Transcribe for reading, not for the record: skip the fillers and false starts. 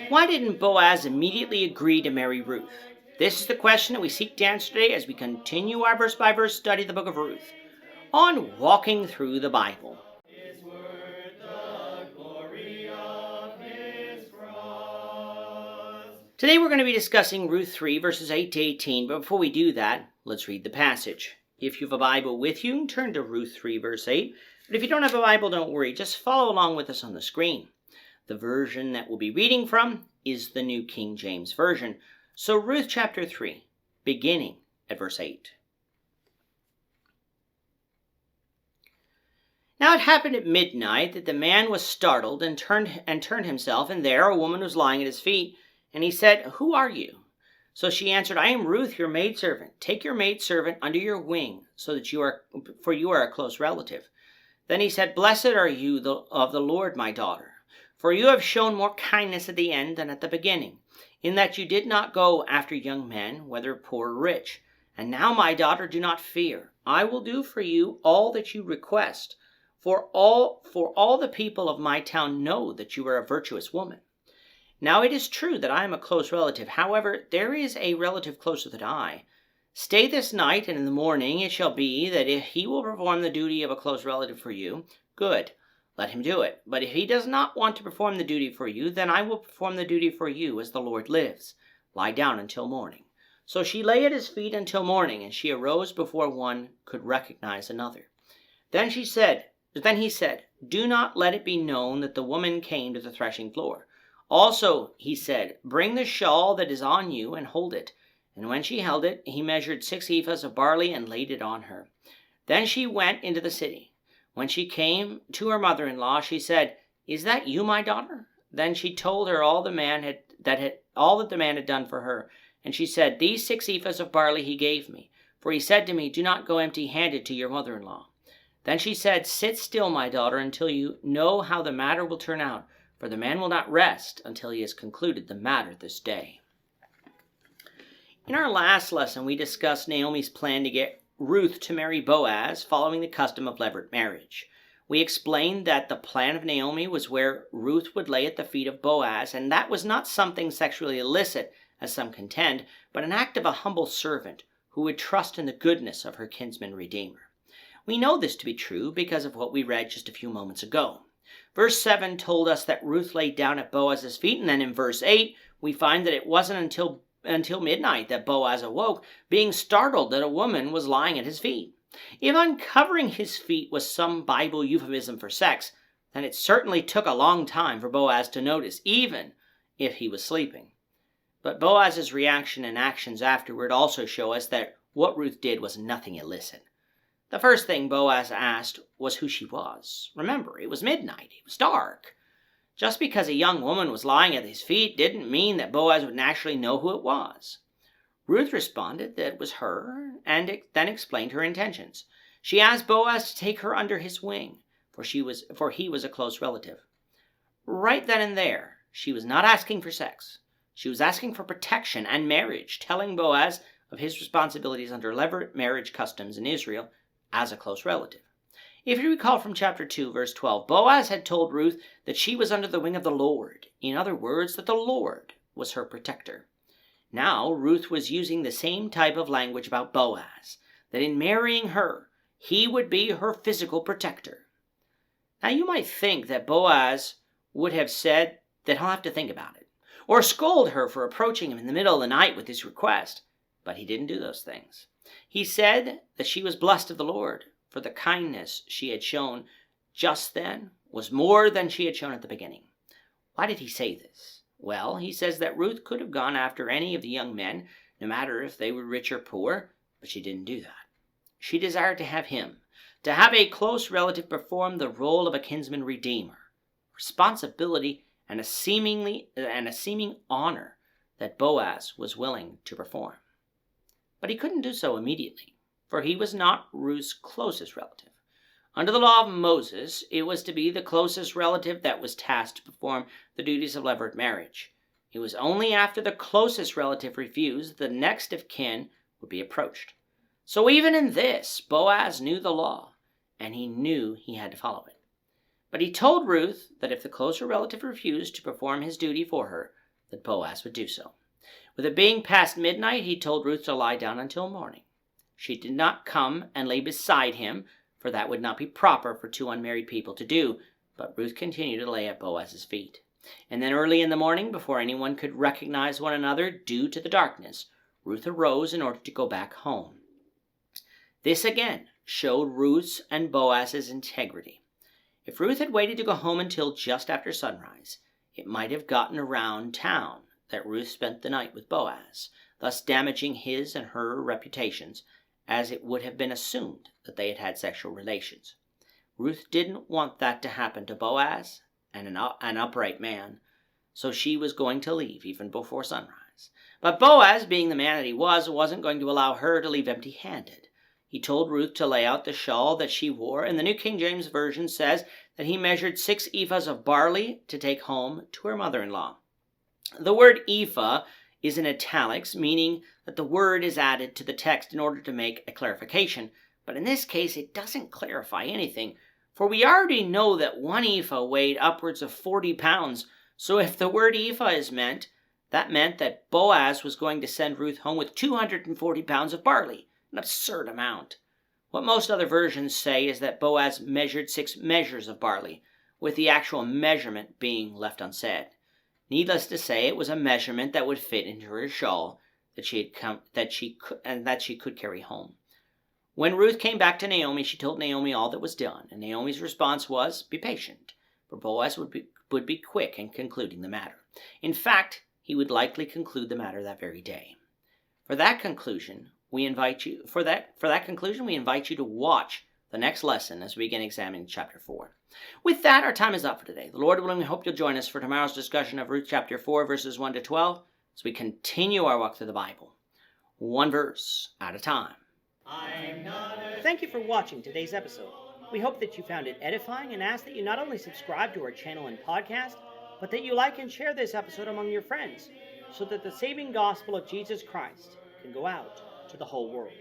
Why didn't Boaz immediately agree to marry Ruth? This is the question that we seek to answer today as we continue our verse-by-verse study of the book of Ruth on Walking Through the Bible. Today we're going to be discussing Ruth 3, verses 8 to 18, but before we do that, let's read the passage. If you have a Bible with you, turn to Ruth 3, verse 8. But if you don't have a Bible, don't worry, just follow along with us on the screen. The version that we'll be reading from is the New King James Version. So Ruth chapter 3, beginning at verse 8. Now it happened at midnight that the man was startled and turned himself, and there a woman was lying at his feet. And he said, "Who are you?" So she answered, "I am Ruth, your maidservant. Take your maidservant under your wing, for you are a close relative." Then he said, "Blessed are you of the Lord, my daughter, for you have shown more kindness at the end than at the beginning, in that you did not go after young men, whether poor or rich. And now, my daughter, do not fear. I will do for you all that you request, for all the people of my town know that you are a virtuous woman. Now it is true that I am a close relative. However, there is a relative closer than I. Stay this night, and in the morning it shall be that if he will perform the duty of a close relative for you, good, let him do it. But if he does not want to perform the duty for you, then I will perform the duty for you, as the Lord lives. Lie down until morning." So she lay at his feet until morning, and she arose before one could recognize another. Then he said, "Do not let it be known that the woman came to the threshing floor." Also, he said, "Bring the shawl that is on you and hold it." And when she held it, he measured 6 ephahs of barley and laid it on her. Then she went into the city. When she came to her mother-in-law, she said, "Is that you, my daughter?" Then she told her all that the man had done for her. And she said, "These 6 ephahs of barley he gave me, for he said to me, 'Do not go empty-handed to your mother-in-law.'" Then she said, "Sit still, my daughter, until you know how the matter will turn out. For the man will not rest until he has concluded the matter this day." In our last lesson, we discussed Naomi's plan to get Ruth to marry Boaz, following the custom of levirate marriage. We explained that the plan of Naomi was where Ruth would lay at the feet of Boaz, and that was not something sexually illicit, as some contend, but an act of a humble servant who would trust in the goodness of her kinsman redeemer. We know this to be true because of what we read just a few moments ago. Verse 7 told us that Ruth laid down at Boaz's feet, and then in verse 8, we find that it wasn't until midnight that Boaz awoke, being startled that a woman was lying at his feet. If uncovering his feet was some Bible euphemism for sex, then it certainly took a long time for Boaz to notice, even if he was sleeping. But Boaz's reaction and actions afterward also show us that what Ruth did was nothing illicit. The first thing Boaz asked was who she was. Remember, it was midnight. It was dark. Just because a young woman was lying at his feet didn't mean that Boaz would naturally know who it was. Ruth responded that it was her, and then explained her intentions. She asked Boaz to take her under his wing, for he was a close relative. Right then and there, she was not asking for sex. She was asking for protection and marriage, telling Boaz of his responsibilities under levirate marriage customs in Israel, as a close relative. If you recall from chapter 2, verse 12, Boaz had told Ruth that she was under the wing of the Lord. In other words, that the Lord was her protector. Now, Ruth was using the same type of language about Boaz, that in marrying her, he would be her physical protector. Now, you might think that Boaz would have said that he'll have to think about it, or scold her for approaching him in the middle of the night with his request, but he didn't do those things. He said that she was blessed of the Lord, for the kindness she had shown just then was more than she had shown at the beginning. Why did he say this? Well, he says that Ruth could have gone after any of the young men, no matter if they were rich or poor, but she didn't do that. She desired to have him, to have a close relative perform the role of a kinsman redeemer, responsibility and a seeming honor that Boaz was willing to perform. But he couldn't do so immediately, for he was not Ruth's closest relative. Under the law of Moses, it was to be the closest relative that was tasked to perform the duties of levirate marriage. It was only after the closest relative refused that the next of kin would be approached. So even in this, Boaz knew the law, and he knew he had to follow it. But he told Ruth that if the closer relative refused to perform his duty for her, that Boaz would do so. With it being past midnight, he told Ruth to lie down until morning. She did not come and lay beside him, for that would not be proper for two unmarried people to do, but Ruth continued to lay at Boaz's feet. And then early in the morning, before anyone could recognize one another due to the darkness, Ruth arose in order to go back home. This again showed Ruth's and Boaz's integrity. If Ruth had waited to go home until just after sunrise, it might have gotten around town that Ruth spent the night with Boaz, thus damaging his and her reputations, as it would have been assumed that they had had sexual relations. Ruth didn't want that to happen to Boaz, and an upright man, so she was going to leave even before sunrise. But Boaz, being the man that he was, wasn't going to allow her to leave empty-handed. He told Ruth to lay out the shawl that she wore, and the New King James Version says that he measured 6 ephahs of barley to take home to her mother-in-law. The word ephah is in italics, meaning that the word is added to the text in order to make a clarification, but in this case it doesn't clarify anything, for we already know that 1 ephah weighed upwards of 40 pounds, so if the word ephah is meant, that meant that Boaz was going to send Ruth home with 240 pounds of barley, an absurd amount. What most other versions say is that Boaz measured 6 measures of barley, with the actual measurement being left unsaid. Needless to say, it was a measurement that would fit into her shawl that she could carry home. When Ruth came back to Naomi, she told Naomi all that was done, and Naomi's response was, "Be patient," for Boaz would be quick in concluding the matter. In fact, he would likely conclude the matter that very day. For that conclusion, we invite you to watch the next lesson as we begin examining chapter 4. With that, our time is up for today. The Lord willing, we hope you'll join us for tomorrow's discussion of Ruth chapter 4, verses 1 to 12, as we continue our walk through the Bible, one verse at a time. Thank you for watching today's episode. We hope that you found it edifying and ask that you not only subscribe to our channel and podcast, but that you like and share this episode among your friends, so that the saving gospel of Jesus Christ can go out to the whole world.